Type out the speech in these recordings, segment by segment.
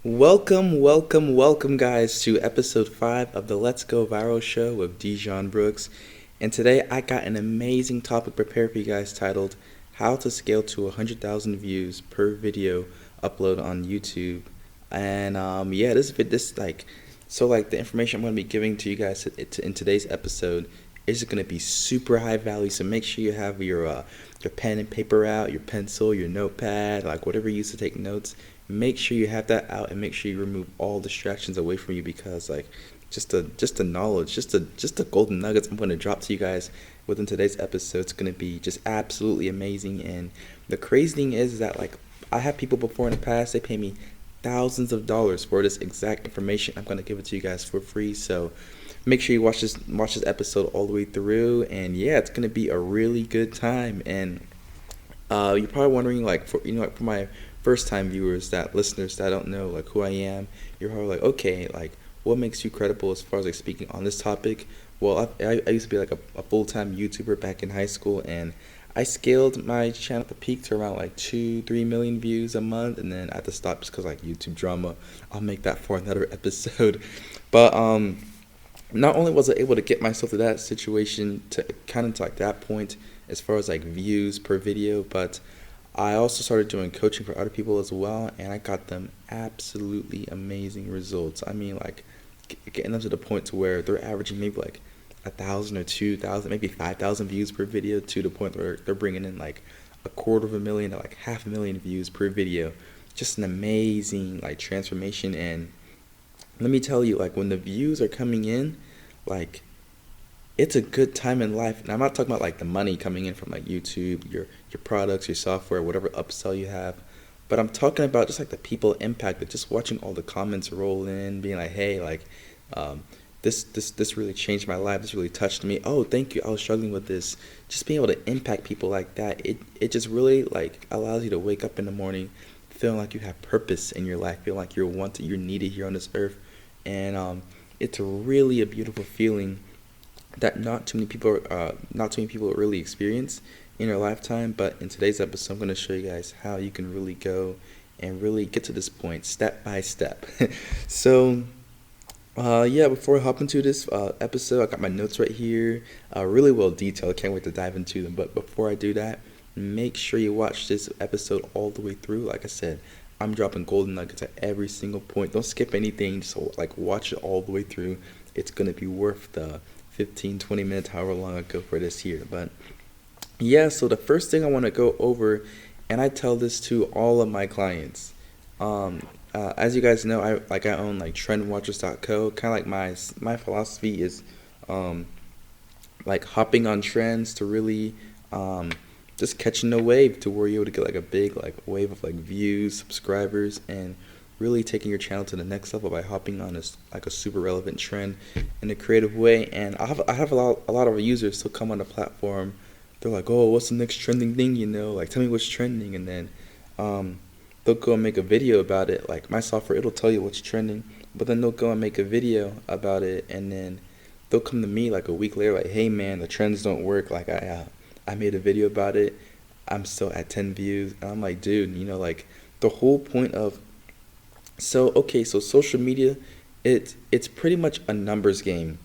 Welcome, guys, to episode 5 of the Let's Go Viral show with Dejon Brooks. And today I got an amazing topic prepared for you guys titled How to Scale to 100,000 Views per Video Upload on YouTube. And yeah, the information I'm going to be giving to you guys in today's episode is going to be super high value. So make sure you have your pen and paper out, your pencil, your notepad, like whatever you use to take notes. Make sure you have that out and make sure you remove all distractions away from you because like just the knowledge, just the golden nuggets I'm going to drop to you guys within today's episode. It's going to be just absolutely amazing. And the crazy thing is that like I have people before in the past, they pay me thousands of dollars for this exact information. I'm going to give it to you guys for free. So make sure you watch this episode all the way through, and yeah, it's going to be a really good time. And you're probably wondering, like, for my first time viewers, that listeners that don't know like who I am, you're probably like, okay, like, what makes you credible as far as like speaking on this topic? Well, I used to be like a full time YouTuber back in high school, and I scaled my channel at the peak to around like 2-3 million views a month, and then I had to stop just because like YouTube drama. I'll make that for another episode, but not only was I able to get myself to that situation to kind of to like that point as far as like views per video, but I also started doing coaching for other people as well, and I got them absolutely amazing results. I mean, like getting them to the point to where they're averaging maybe like 1,000 or 2,000, maybe 5,000 views per video, to the point where they're bringing in like 250,000 to like 500,000 views per video. Just an amazing like transformation. And let me tell you, like when the views are coming in, like it's a good time in life. And I'm not talking about like the money coming in from like YouTube, your products, your software, whatever upsell you have. But I'm talking about just like the people impacted, just watching all the comments roll in, being like, hey, like um, this really changed my life. This really touched me. Oh, thank you. I was struggling with this. Just being able to impact people like that, it just really like allows you to wake up in the morning feeling like you have purpose in your life, feeling like you're wanted, you're needed here on this earth. And it's really a beautiful feeling that not too many people really experience in their lifetime. But in today's episode, I'm going to show you guys how you can really go and really get to this point step by step. So yeah, before I hop into this episode, I got my notes right here, really well detailed. I can't wait to dive into them. But before I do that, make sure you watch this episode all the way through. Like I said, I'm dropping golden nuggets at every single point. Don't skip anything. Just like watch it all the way through. It's gonna be worth the 15, 20 minutes, however long I go for this here. But yeah, so the first thing I want to go over, and I tell this to all of my clients. As you guys know, I own like trendwatchers.co. Kind of like my philosophy is um, like hopping on trends to really just catching the wave to where you're able to get like a big like wave of like views, subscribers, and really taking your channel to the next level by hopping on this like a super relevant trend in a creative way. And I have a lot of users still come on the platform. They're like, oh, what's the next trending thing? Like tell me what's trending, and then they'll go and make a video about it. Like my software, it'll tell you what's trending, but then they'll go and make a video about it, and then they'll come to me like a week later, like, hey man, the trends don't work. Like I made a video about it. I'm still at 10 views, and I'm like, dude, like the whole point of so social media, it's pretty much a numbers game.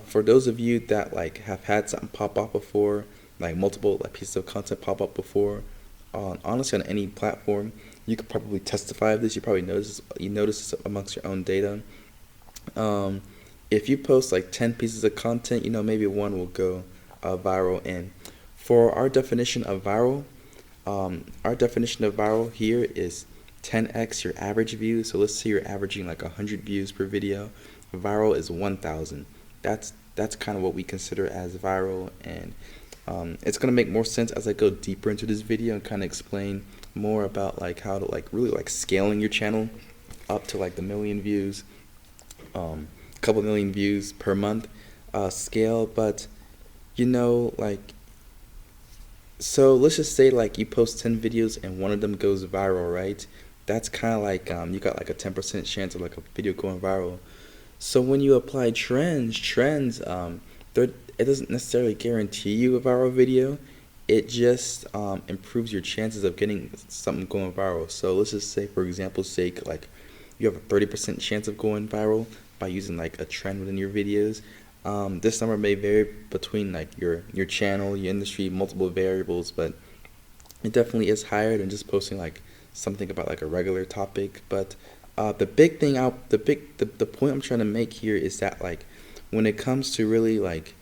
For those of you that like have had something pop up before, like multiple like pieces of content pop up before, honestly on any platform, you could probably testify of this. You notice this amongst your own data. If you post like 10 pieces of content, maybe one will go viral. And for our definition of viral here is 10x your average views. So let's say you're averaging like 100 views per video. Viral is 1,000. That's kind of what we consider as viral. And it's gonna make more sense as I go deeper into this video and kind of explain more about like how to like really like scaling your channel up to like the million views, couple million views per month scale. But like, so let's just say like you post 10 videos and one of them goes viral, right? That's kind of like you got like a 10% chance of like a video going viral. So when you apply trends, it doesn't necessarily guarantee you a viral video. It just improves your chances of getting something going viral. So let's just say, for example's sake, like you have a 30% chance of going viral by using like a trend within your videos. This number may vary between like your channel, your industry, multiple variables, but it definitely is higher than just posting like something about like a regular topic. But the big thing out, the point I'm trying to make here is that like when it comes to really like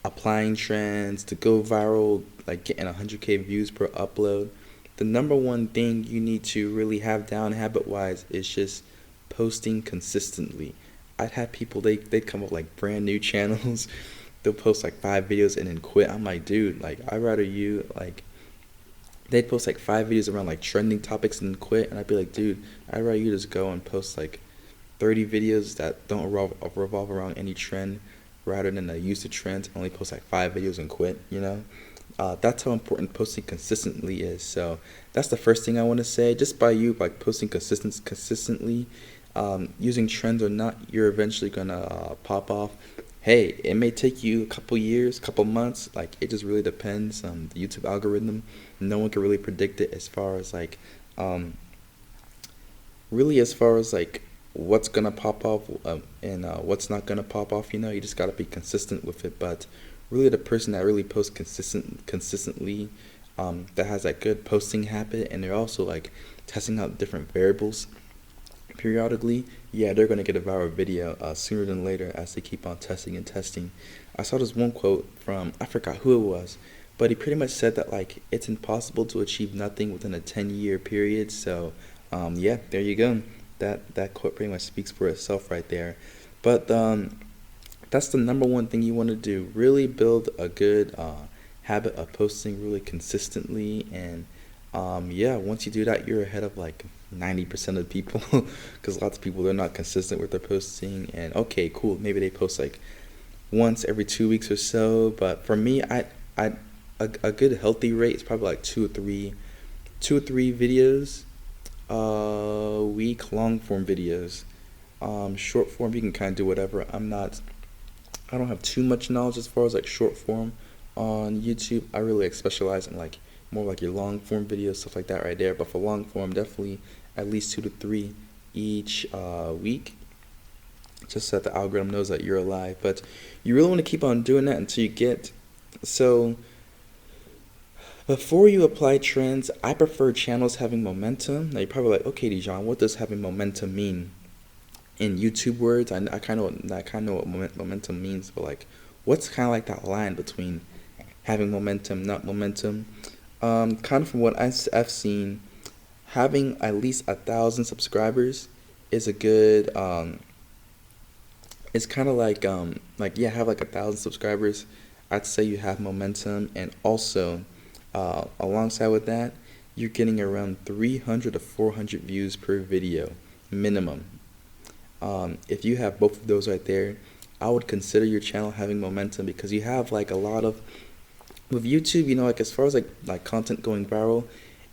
applying trends to go viral, like getting 100K views per upload, the number one thing you need to really have down habit-wise is just posting consistently. I've had people, they come up with like brand new channels. They'll post like 5 videos and then quit. I'm like, dude, like I'd rather you like, they'd post like 5 videos around like trending topics and then quit, and I'd be like, dude, I'd rather you just go and post like 30 videos that don't revolve around any trend, rather than use the trends and only post like 5 videos and quit, you know? That's how important posting consistently is. So that's the first thing I want to say. Just by you like posting consistently, using trends or not, you're eventually gonna pop off. Hey, it may take you a couple years, couple months. Like it just really depends on the YouTube algorithm. No one can really predict it as far as like, really as far as like what's gonna pop off and what's not gonna pop off. You know, you just gotta be consistent with it. But really, the person that really posts consistently, that has that good posting habit, and they're also like testing out different variables periodically, yeah, they're gonna get a viral video sooner than later as they keep on testing and testing. I saw this one quote from, I forgot who it was, but he pretty much said that like it's impossible to achieve nothing within a 10-year period. So yeah, there you go. That quote pretty much speaks for itself right there. But that's the number one thing you want to do. Really build a good habit of posting really consistently, and yeah, once you do that, you're ahead of like 90% of people, because lots of people, they're not consistent with their posting. And okay, cool, maybe they post like once every 2 weeks or so, but for me, a good healthy rate is probably like two or three videos a week, long form videos. Short form, you can kind of do whatever. I don't have too much knowledge as far as like short form on YouTube. I really like specialize in like more like your long form videos, stuff like that right there. But for long form, definitely at least 2 to 3 each week, just so that the algorithm knows that you're alive. But you really want to keep on doing that until you get, so before you apply trends, I prefer channels having momentum. Now you're probably like, okay, Dejon, what does having momentum mean? In YouTube words, I kind of know what momentum means, but like, what's kind of like that line between having momentum, not momentum? Kind of from what I've seen, having at least 1,000 subscribers is a good. It's kind of like yeah, have like 1,000 subscribers. I'd say you have momentum, and also alongside with that, you're getting around 300 to 400 views per video minimum. If you have both of those right there, I would consider your channel having momentum, because you have like a lot of, with YouTube, you know, like as far as like content going viral,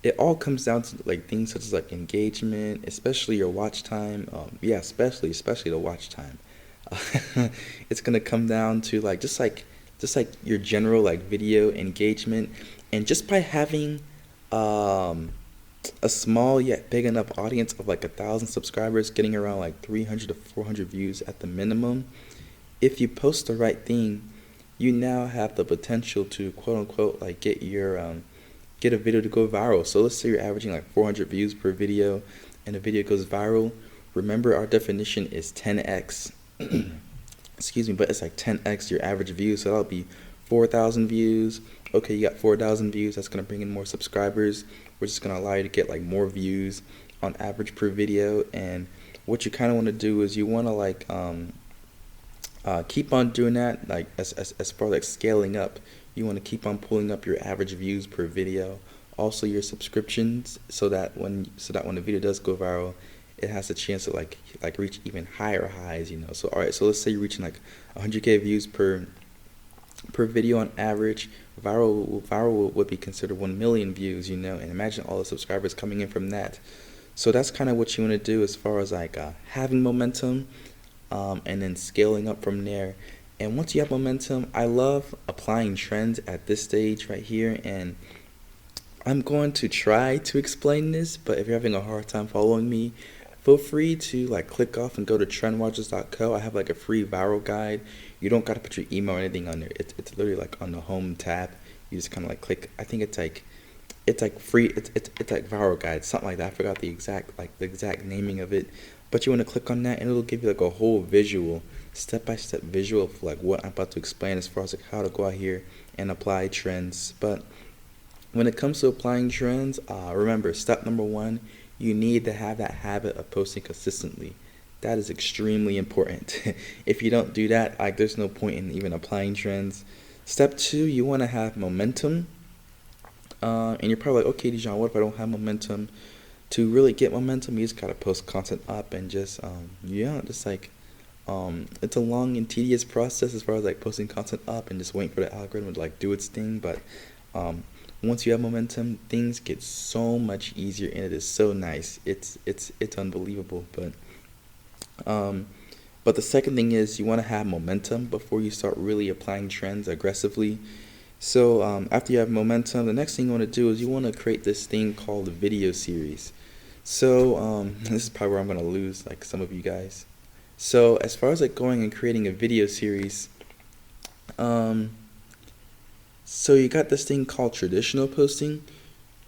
it all comes down to like things such as like engagement, especially your watch time. Yeah, especially the watch time. It's gonna come down to like just like your general like video engagement, and just by having a small yet big enough audience of like 1,000 subscribers, getting around like 300 to 400 views at the minimum, if you post the right thing, you now have the potential to quote unquote like get a video to go viral. So let's say you're averaging like 400 views per video, and the video goes viral. Remember, our definition is 10x. Excuse me, but it's like 10x your average view. So that'll be 4,000 views. Okay, you got 4,000 views. That's gonna bring in more subscribers, which is gonna allow you to get like more views on average per video. And what you kind of want to do is you want to like keep on doing that. Like as far as like scaling up, you want to keep on pulling up your average views per video, also your subscriptions, so that when the video does go viral, it has a chance to like reach even higher highs, you know. So all right, so let's say you're reaching like 100K views per video on average. Viral would be considered 1 million views, you know, and imagine all the subscribers coming in from that. So that's kind of what you want to do as far as like having momentum, and then scaling up from there. And once you have momentum, I love applying trends at this stage right here, and I'm going to try to explain this, but if you're having a hard time following me, feel free to like click off and go to trendwatchers.co. I have like a free viral guide. You don't gotta put your email or anything on there. It's literally like on the home tab. You just kind of like click. I think it's like free. It's like viral guide, something like that. I forgot the exact naming of it. But you want to click on that, and it'll give you like a whole visual, step-by-step visual of like what I'm about to explain as far as like how to go out here and apply trends. But when it comes to applying trends, remember, step number one, you need to have that habit of posting consistently. That is extremely important. If you don't do that, like there's no point in even applying trends. Step two, you want to have momentum. And you're probably like, okay, Dejon, what if I don't have momentum? To really get momentum, you just gotta post content up and just it's a long and tedious process as far as like posting content up and just waiting for the algorithm to like do its thing. But once you have momentum, things get so much easier and it is so nice. It's unbelievable. But the second thing is you want to have momentum before you start really applying trends aggressively. So after you have momentum, the next thing you want to do is you want to create this thing called a video series. So this is probably where I'm going to lose like some of you guys. So as far as like going and creating a video series, so you got this thing called traditional posting.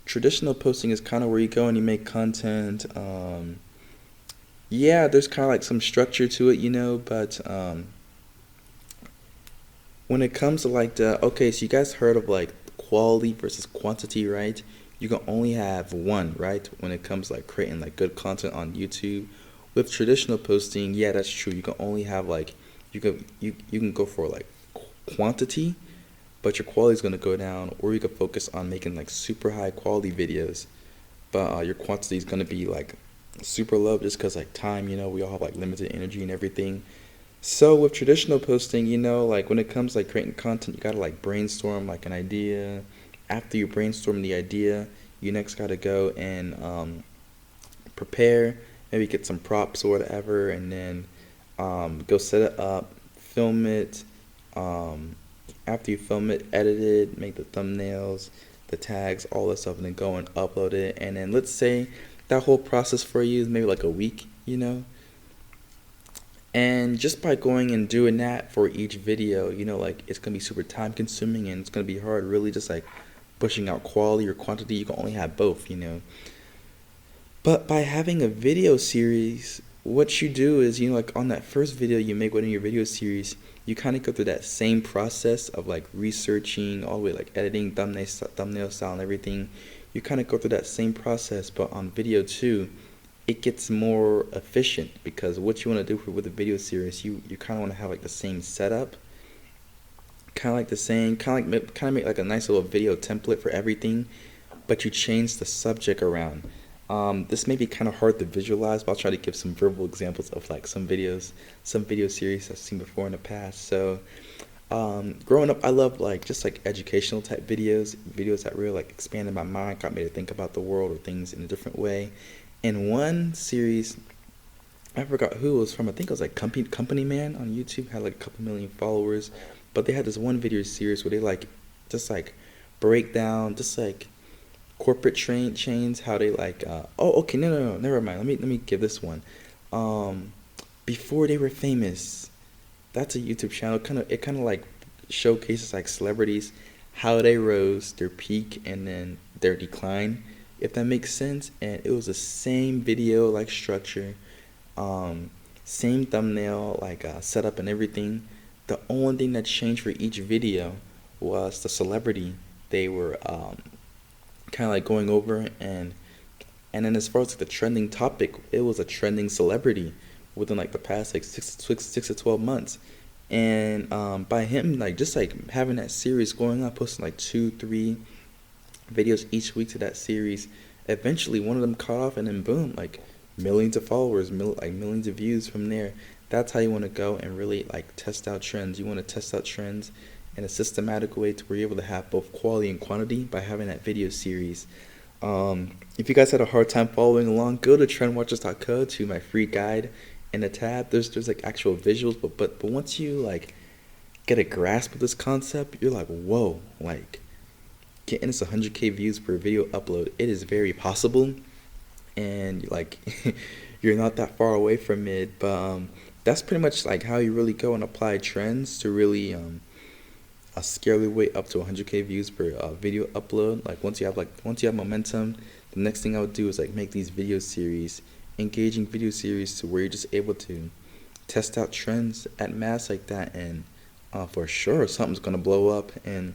Traditional posting is kind of where you go and you make content. Yeah, there's kind of like some structure to it, but when it comes to like okay, so you guys heard of like quality versus quantity, right? You can only have one, right? When it comes to like creating like good content on YouTube. With traditional posting, yeah, that's true. You can only have like, you can go for like quantity, but your quality is going to go down, or you can focus on making like super high quality videos, but your quantity is going to be like super low just because like time, we all have like limited energy and everything. So with traditional posting, like when it comes to like creating content, you gotta like brainstorm like an idea. After you brainstorm the idea, you next gotta go and prepare, maybe get some props or whatever, and then go set it up, film it. After you film it, edit it, make the thumbnails, the tags, all that stuff, and then go and upload it. And then let's say that whole process for you is maybe like a week, And just by going and doing that for each video, like it's going to be super time consuming and it's going to be hard really just like pushing out quality or quantity. You can only have both, But by having a video series, what you do is, like on that first video you make within your video series, you kind of go through that same process of like researching all the way like editing, thumbnail style and everything. You kind of go through that same process, but on video 2, it gets more efficient because what you want to do with a video series, you kind of want to have like the same setup, kind of make like a nice little video template for everything, but you change the subject around. This may be kind of hard to visualize, but I'll try to give some verbal examples of like some video series I've seen before in the past. So growing up, I loved like just like educational type videos that really like expanded my mind, got me to think about the world or things in a different way. In one series, I forgot who it was from. I think it was like Company Man on YouTube, had like a couple million followers, but they had this one video series where they like just like break down just like corporate chains, how they like no, never mind. Let me give this one. Before they were famous, that's a YouTube channel. It kind of like showcases like celebrities, how they rose, their peak, and then their decline, if that makes sense. And it was the same video like structure, same thumbnail like setup and everything. The only thing that changed for each video was the celebrity they were kind of like going over, and then as far as like the trending topic, it was a trending celebrity within like the past like 6 to 12 months. And by him like just like having that series going on, posting like 2-3 videos each week to that series, eventually one of them caught off, and then boom, like millions of followers, like millions of views from there. That's how you want to go and really like test out trends. You want to test out trends in a systematic way to where you're able to have both quality and quantity by having that video series. If you guys had a hard time following along, go to trendwatchers.co to my free guide. In the tab, there's like actual visuals, but once you like get a grasp of this concept, you're like, whoa, like getting us 100K views per video upload, it is very possible. And like you're not that far away from it. But that's pretty much like how you really go and apply trends to really scale your way up to 100K views per video upload. Like once you have momentum, the next thing I would do is like make these video series, engaging video series, to where you're just able to test out trends at mass like that, and for sure something's gonna blow up. And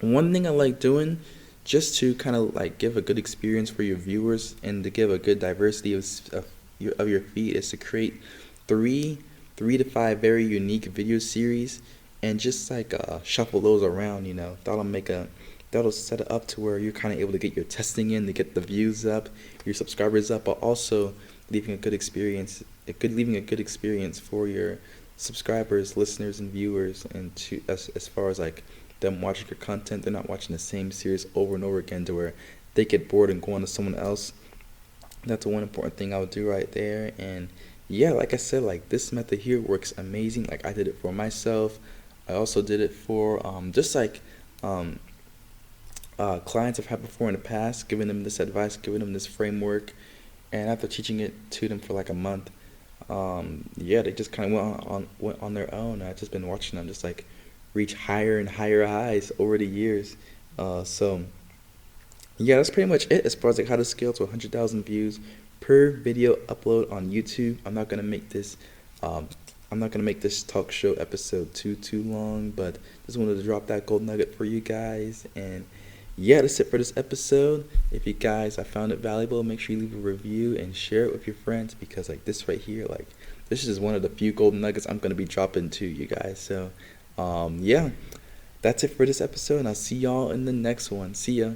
one thing I like doing, just to kind of like give a good experience for your viewers and to give a good diversity of your feed, is to create three to five very unique video series, and just like shuffle those around. That'll set it up to where you're kind of able to get your testing in, to get the views up, your subscribers up, but also leaving a good experience. Leaving a good experience for your subscribers, listeners, and viewers, and to as far as like them watching your content, they're not watching the same series over and over again to where they get bored and go on to someone else. That's one important thing I would do right there. And yeah, like I said, like this method here works amazing. Like I did it for myself. I also did it for just like clients I've had before in the past, giving them this advice, giving them this framework, and after teaching it to them for like a month, yeah, they just kind of went on their own. I've just been watching them just like reach higher and higher highs over the years. So yeah, that's pretty much it as far as like how to scale to 100,000 views per video upload on YouTube. I'm not gonna make this talk show episode too long, but just wanted to drop that gold nugget for you guys. And yeah, that's it for this episode. If you guys I found it valuable, make sure you leave a review and share it with your friends, because like this right here, like this is one of the few golden nuggets I'm gonna be dropping to you guys. So yeah, that's it for this episode, and I'll see y'all in the next one. See ya.